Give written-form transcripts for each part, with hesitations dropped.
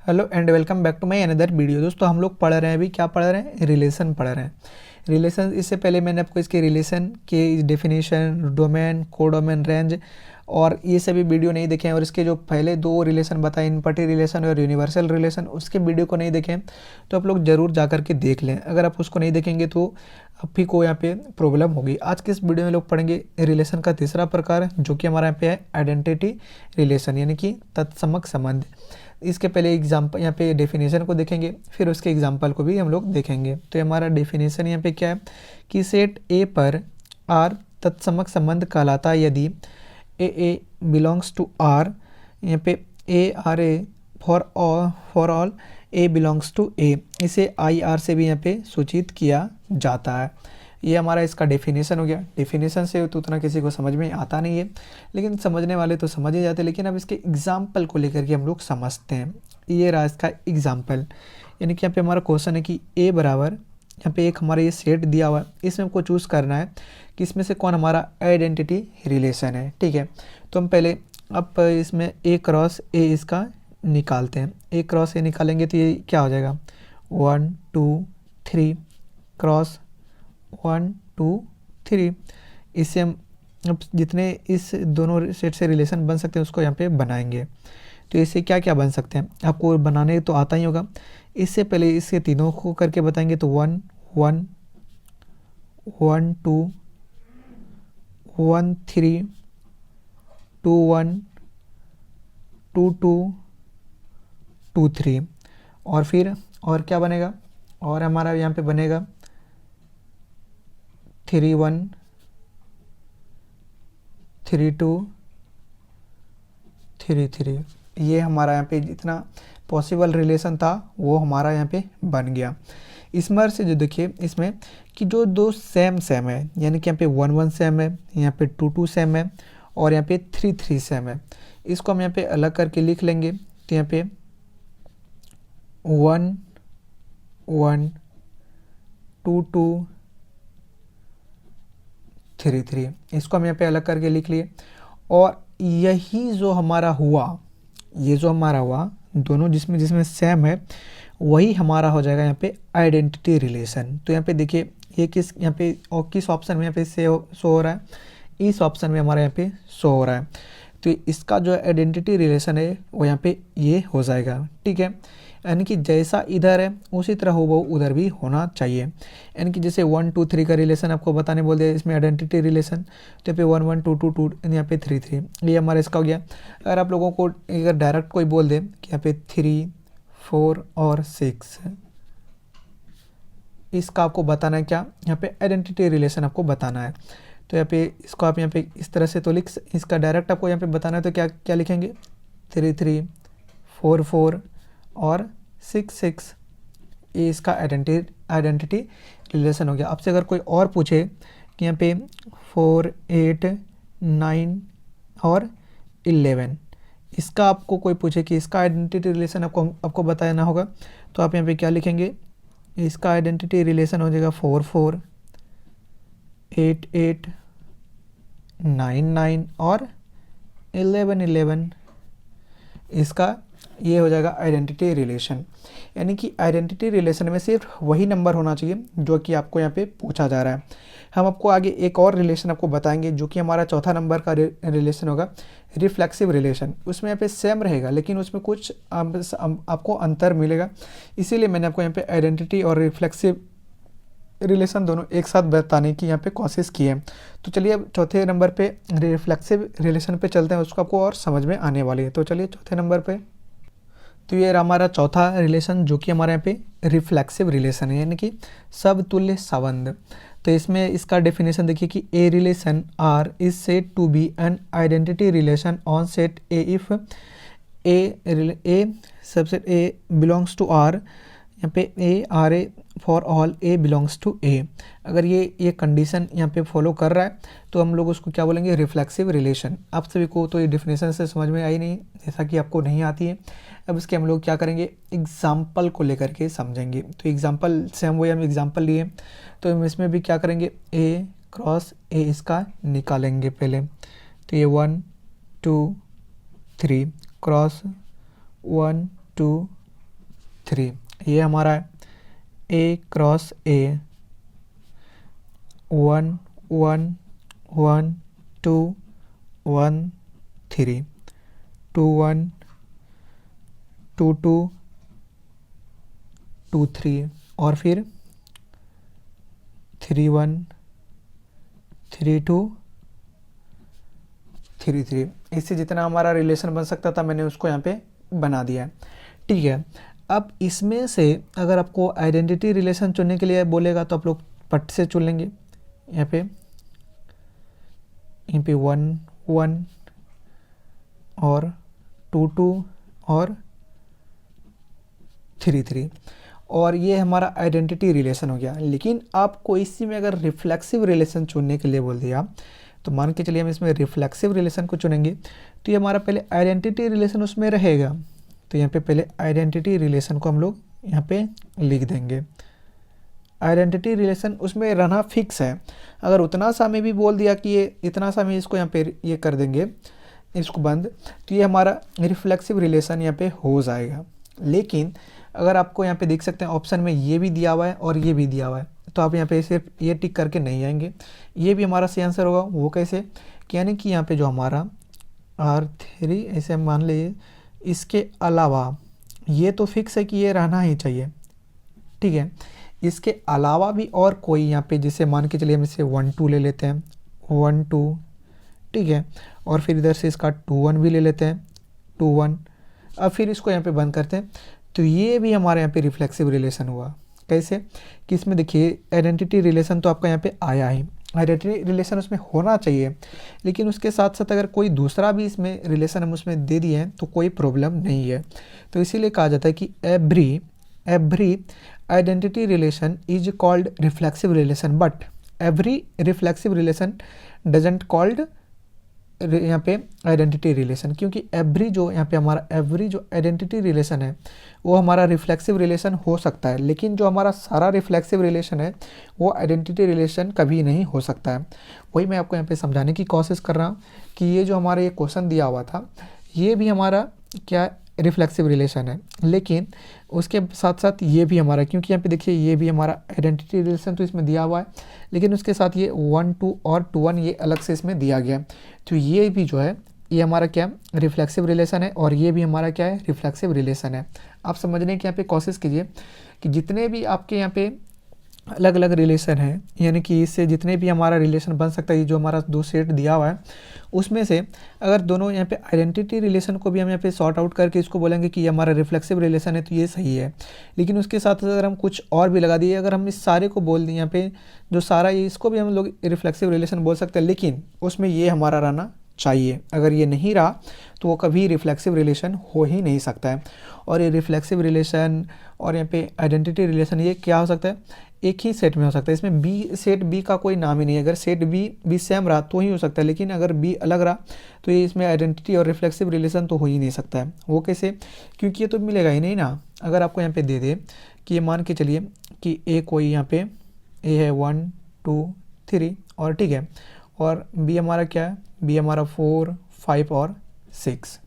Hello and welcome back to my another video. दोस्तों हम लोग पढ़ रहे हैं, अभी क्या पढ़ रहे हैं, रिलेशन पढ़ रहे हैं। रिलेशन, इससे पहले मैंने आपको इसके रिलेशन के डेफिनेशन, डोमेन, कोडोमेन, रेंज और ये सभी वीडियो नहीं देखे हैं, और इसके जो पहले दो रिलेशन बताए, इनपर्टी रिलेशन और यूनिवर्सल रिलेशन, उसके वीडियो को नहीं देखे हैं तो आप लोग ज़रूर जा करके देख लें। अगर आप उसको नहीं देखेंगे तो आप ही को यहाँ पे प्रॉब्लम होगी। आज के इस वीडियो में लोग पढ़ेंगे रिलेशन का तीसरा प्रकार, जो कि हमारा यहाँ पे है आइडेंटिटी रिलेशन, यानी कि तत्समक संबंध। इसके पहले एग्जाम्पल यहाँ पे डेफिनेशन को देखेंगे, फिर उसके एग्जाम्पल को भी हम लोग देखेंगे। तो हमारा डेफिनेशन यहाँ पे क्या है कि सेट ए पर आर तत्समक संबंध कहलाता है यदि ए बिलोंग्स टू आर, यहाँ पे a R a for all a belongs to A, इसे आई आर से भी यहाँ पे सूचित किया जाता है। ये हमारा इसका डेफिनेशन हो गया। डेफिनेशन से तो उतना किसी को समझ में आता नहीं है, लेकिन समझने वाले तो समझ ही जाते हैं। लेकिन अब इसके एग्जाम्पल को लेकर के हम लोग समझते हैं। ये रहा इसका एग्जाम्पल, यानी कि यहाँ पे हमारा क्वेश्चन है कि ए बराबर, यहाँ पे एक हमारा ये सेट दिया हुआ है, इसमें हमको चूज़ करना है कि इसमें से कौन हमारा आइडेंटिटी रिलेशन है। ठीक है, तो हम पहले अब इसमें ए क्रॉस ए इसका निकालते हैं। ए क्रॉस ए निकालेंगे तो ये क्या हो जाएगा, 1 2 3 क्रॉस 1 2 3। इससे हम अब जितने इस दोनों सेट से रिलेशन बन सकते हैं उसको यहाँ पे बनाएंगे। तो इससे क्या क्या बन सकते हैं आपको बनाने तो आता ही होगा। इससे पहले इसके तीनों को करके बताएंगे तो 1 1 1 2 1 3 2 1 2 2 2 3। और फिर और क्या बनेगा, और हमारा यहाँ पे बनेगा 3 1 3 2 3 3। ये हमारा यहाँ पे जितना पॉसिबल रिलेशन था वो हमारा यहाँ पे बन गया। इसमें से जो देखिए इसमें कि जो दो सेम सेम है, यानी कि यहाँ पे 1 1 सेम है, यहाँ पे 2 2 सेम है और यहाँ पे 3 3 सेम है। इसको हम यहाँ पे अलग करके लिख लेंगे। तो यहाँ पे 1 1 2 2 3 3, इसको हम यहाँ पे अलग करके लिख लिए। और यही जो हमारा हुआ, ये जो हमारा हुआ दोनों जिसमें जिसमें सेम है, वही हमारा हो जाएगा यहाँ पे आइडेंटिटी रिलेशन। तो यहाँ पे देखिए ये किस यहाँ पे और किस ऑप्शन में यहाँ पे शो हो रहा है, इस ऑप्शन में हमारा यहाँ पे शो हो रहा है। तो इसका जो आइडेंटिटी रिलेशन है वो यहाँ पे ये हो जाएगा। ठीक है, यानी कि जैसा इधर है उसी तरह हो वो उधर भी होना चाहिए। यानी कि जैसे 1 2 3 का रिलेशन आपको बताने बोल दिया, इसमें आइडेंटिटी रिलेशन, तो यहाँ पे 1 1 2 2 2 यहाँ पे 3 3, ये हमारा इसका हो गया। अगर आप लोगों को अगर डायरेक्ट कोई बोल दे कि यहाँ पे 3 4 और 6, इसका आपको बताना है क्या, यहाँ पे आइडेंटिटी रिलेशन आपको बताना है। तो यहाँ पे इसको आप यहाँ पे इस तरह से तो लिख, इसका डायरेक्ट आपको यहाँ पे बताना है तो क्या क्या लिखेंगे, 3 3 4 4 और 6 6। ये इसका आइडेंटिटी रिलेशन हो गया। आपसे अगर कोई और पूछे कि यहाँ पे 4 8 9 और 11, इसका आपको कोई पूछे कि इसका आइडेंटिटी रिलेशन आपको बताना होगा, तो आप यहाँ पे क्या लिखेंगे, इसका आइडेंटिटी रिलेशन हो जाएगा 4 4 8 8 9 9 और 11 11। इसका ये हो जाएगा आइडेंटिटी रिलेशन। यानी कि आइडेंटिटी रिलेशन में सिर्फ वही नंबर होना चाहिए जो कि आपको यहाँ पे पूछा जा रहा है। हम आपको आगे एक और रिलेशन आपको बताएंगे जो कि हमारा चौथा नंबर का रिलेशन होगा, रिफ्लेक्सिव रिलेशन। उसमें यहाँ पे सेम रहेगा लेकिन उसमें कुछ आपको अंतर मिलेगा, इसीलिए मैंने आपको यहाँ पे आइडेंटिटी और रिफ्लेक्सिव रिलेशन दोनों एक साथ बताने की यहाँ पे कोशिश की है। तो चलिए अब चौथे नंबर पे रिफ्लेक्सिव रिलेशन पे चलते हैं, उसको आपको और समझ में आने वाली है। तो चलिए चौथे नंबर पे, तो ये हमारा चौथा रिलेशन जो कि हमारे यहाँ पे रिफ्लेक्सिव रिलेशन है, यानी कि समतुल्य संबंध। तो इसमें इसका डेफिनेशन देखिए कि a relation R is said to be an identity relation on set A if a subset a belongs to R, यहाँ पे a R a for all a belongs to A. अगर ये कंडीशन यहाँ पे follow कर रहा है तो हम लोग उसको क्या बोलेंगे, रिफ्लेक्सिव रिलेशन। आप सभी को तो ये डेफिनेशन से समझ में आई नहीं, जैसा कि आपको नहीं आती है। अब इसके हम लोग क्या करेंगे, एग्जाम्पल को लेकर के समझेंगे। तो एग्जाम्पल से हम वही हम एग्जाम्पल लिए, तो हम इसमें भी क्या करेंगे, ए क्रॉस ए इसका निकालेंगे पहले। तो ये 1 2 3 क्रॉस 1 2 3, ये हमारा है A क्रॉस A 1 1 1 2 1 3 2 1 2 2 2 3 और फिर 3 1 3 2 3 3। इससे जितना हमारा रिलेशन बन सकता था मैंने उसको यहाँ पे बना दिया है। ठीक है, अब इसमें से अगर आपको आइडेंटिटी रिलेशन चुनने के लिए बोलेगा तो आप लोग पट से चुन लेंगे। यहाँ पे 1 1 और 2 2 और 3 3, और ये हमारा आइडेंटिटी रिलेशन हो गया। लेकिन आपको इसी में अगर रिफ्लेक्सिव रिलेशन चुनने के लिए बोल दिया तो मान के चलिए हम इसमें रिफ्लेक्सिव रिलेशन को चुनेंगे तो ये हमारा पहले आइडेंटिटी रिलेशन उसमें रहेगा। तो यहाँ पे पहले आइडेंटिटी रिलेशन को हम लोग यहाँ पे लिख देंगे। आइडेंटिटी रिलेशन उसमें रहना फिक्स है। अगर उतना सा में भी बोल दिया कि ये इतना सा में इसको यहाँ पे ये कर देंगे इसको बंद, तो ये हमारा रिफ्लेक्सिव रिलेशन यहाँ पे हो जाएगा। लेकिन अगर आपको यहाँ पे देख सकते हैं ऑप्शन में ये भी दिया हुआ है और ये भी दिया हुआ है, तो आप यहाँ पे सिर्फ ये टिक करके नहीं आएंगे, ये भी हमारा सही आंसर होगा। वो कैसे कि यानी कि यहाँ पे जो हमारा R3 ऐसे हम मान लीजिए, इसके अलावा ये तो फिक्स है कि ये रहना ही चाहिए। ठीक है, इसके अलावा भी और कोई यहाँ पे जैसे मान के चलिए हम इसे 1 2 ले लेते हैं 1 2। ठीक है, और फिर इधर से इसका 2 1 भी ले लेते हैं 2 1। अब फिर इसको यहाँ पे बंद करते हैं, तो ये भी हमारे यहाँ पे रिफ्लेक्सिव रिलेशन हुआ। कैसे कि इसमें देखिए आइडेंटिटी रिलेशन तो आपका यहाँ पे आया ही, आइडेंटिटी रिलेशन उसमें होना चाहिए, लेकिन उसके साथ साथ अगर कोई दूसरा भी इसमें रिलेशन हम उसमें दे दिए हैं तो कोई प्रॉब्लम नहीं है। तो इसीलिए कहा जाता है कि every identity relation is called reflexive relation, but every reflexive relation doesn't called यहाँ पे आइडेंटिटी रिलेशन। क्योंकि एवरी जो यहाँ पे हमारा एवरी जो आइडेंटिटी रिलेशन है वो हमारा रिफ्लेक्सिव रिलेशन हो सकता है, लेकिन जो हमारा सारा रिफ्लेक्सिव रिलेशन है वो आइडेंटिटी रिलेशन कभी नहीं हो सकता है। वही मैं आपको यहाँ पे समझाने की कोशिश कर रहा हूँ कि ये जो हमारा ये क्वेश्चन दिया हुआ था ये भी हमारा क्या रिफ्लेक्सिव रिलेशन है, लेकिन उसके साथ साथ ये भी हमारा, क्योंकि यहाँ पे देखिए ये भी हमारा आइडेंटिटी रिलेशन तो इसमें दिया हुआ है, लेकिन उसके साथ ये 1 2 और 2 1 ये अलग से इसमें दिया गया है। तो ये भी जो है ये हमारा क्या रिफ्लेक्सिव रिलेशन है, और ये भी हमारा क्या है रिफ्लेक्सिव रिलेशन है। आप समझने की यहाँ पे कोशिश कीजिए कि जितने भी आपके यहाँ पे अलग अलग रिलेशन है, यानी कि इससे जितने भी हमारा रिलेशन बन सकता है, ये जो हमारा 2 सेट दिया हुआ है उसमें से अगर दोनों यहाँ पे आइडेंटिटी रिलेशन को भी हम यहाँ पे सॉर्ट आउट करके इसको बोलेंगे कि ये हमारा रिफ्लेक्सिव रिलेशन है तो ये सही है। लेकिन उसके साथ अगर हम कुछ और भी लगा दिए, अगर हम इस सारे को बोल दें यहाँ पे जो सारा ये इसको भी हम लोग रिफ्लेक्सिव रिलेशन बोल सकते हैं, लेकिन उसमें ये हमारा रहना चाहिए। अगर ये नहीं रहा तो वो कभी रिफ्लेक्सिव रिलेशन हो ही नहीं सकता है। और ये रिफ्लेक्सिव रिलेशन और यहाँ पे आइडेंटिटी रिलेशन ये क्या हो सकता है, एक ही सेट में हो सकता है। इसमें बी सेट बी का कोई नाम ही नहीं है। अगर सेट बी सेम रहा तो ही हो सकता है, लेकिन अगर बी अलग रहा तो ये इसमें आइडेंटिटी और रिफ्लेक्सिव रिलेशन तो हो ही नहीं सकता है। वो कैसे, क्योंकि ये तो मिलेगा ही नहीं ना। अगर आपको यहाँ पे दे दे कि ये मान के चलिए कि ए कोई यहाँ पे ए है 1 2 3 और ठीक है, और बी हमारा क्या है, बी हमारा 4 5 और 6,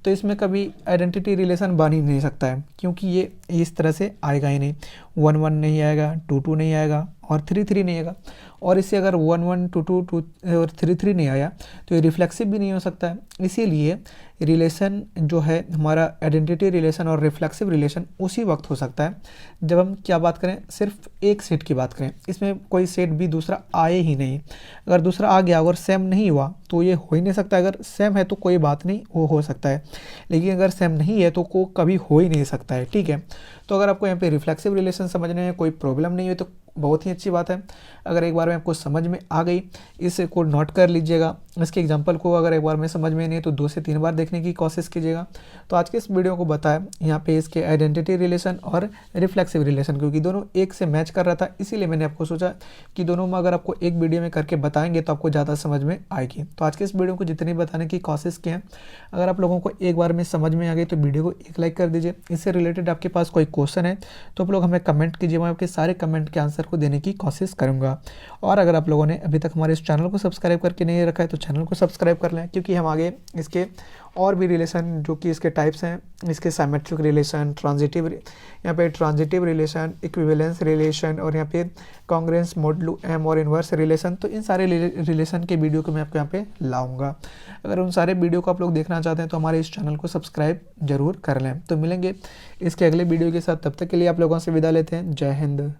तो इसमें कभी आइडेंटिटी रिलेशन बन ही नहीं सकता है, क्योंकि ये इस तरह से आएगा ही नहीं। 1 1 नहीं आएगा, 2 2 नहीं आएगा और 3 3 नहीं आएगा। और इससे अगर 1 1 2 2 2 और 3 3 नहीं आया तो ये रिफ्लेक्सिव भी नहीं हो सकता है। इसीलिए रिलेशन जो है हमारा आइडेंटिटी रिलेशन और रिफ्लेक्सिव रिलेशन उसी वक्त हो सकता है जब हम क्या बात करें, सिर्फ एक सेट की बात करें। इसमें कोई सेट भी दूसरा आए ही नहीं। अगर दूसरा आ गया अगर सेम नहीं हुआ तो ये हो ही नहीं सकता। अगर सेम है तो कोई बात नहीं, वो हो सकता है, लेकिन अगर सेम नहीं है तो को कभी हो ही नहीं सकता है। ठीक है, तो अगर आपको यहाँ पे रिफ्लेक्सिव रिलेशन समझने में कोई प्रॉब्लम नहीं है तो बहुत ही अच्छी बात है। अगर एक बार में आपको समझ में आ गई, इसको नोट कर लीजिएगा। इसके एग्जांपल को अगर एक बार में समझ में नहीं है तो 2 से 3 बार देखने की कोशिश कीजिएगा। तो आज के इस वीडियो को बताया यहाँ पे इसके आइडेंटिटी रिलेशन और रिफ्लेक्सिव रिलेशन, क्योंकि दोनों एक से मैच कर रहा था, इसीलिए मैंने आपको सोचा कि दोनों में अगर आपको एक वीडियो में करके बताएंगे तो आपको ज़्यादा समझ में आएगी। तो आज के इस वीडियो को जितनी बताने की कोशिश की है, अगर आप लोगों को एक बार में समझ में आ गई तो वीडियो को एक लाइक कर दीजिए। इससे रिलेटेड आपके पास कोई क्वेश्चन है तो आप लोग हमें कमेंट कीजिए, मैं आपके सारे कमेंट के आंसर आंसर को देने की कोशिश करूँगा। और अगर आप लोगों ने अभी तक हमारे इस चैनल को सब्सक्राइब करके नहीं रखा है तो चैनल को सब्सक्राइब कर लें, क्योंकि हम आगे इसके और भी रिलेशन जो कि इसके टाइप्स हैं, इसके सिमेट्रिक रिलेशन, ट्रांजिटिव, यहाँ पे ट्रांजिटिव रिलेशन, इक्विवेलेंस रिलेशन और यहाँ पे कांग्रेंस, मॉडुलो एम और इन्वर्स रिलेशन, तो इन सारे रिलेशन के वीडियो को मैं आपको यहाँ पे लाऊंगा। अगर उन सारे वीडियो को आप लोग देखना चाहते हैं तो हमारे इस चैनल को सब्सक्राइब जरूर कर लें। तो मिलेंगे इसके अगले वीडियो के साथ, तब तक के लिए आप लोगों से विदा लेते हैं। जय हिंद।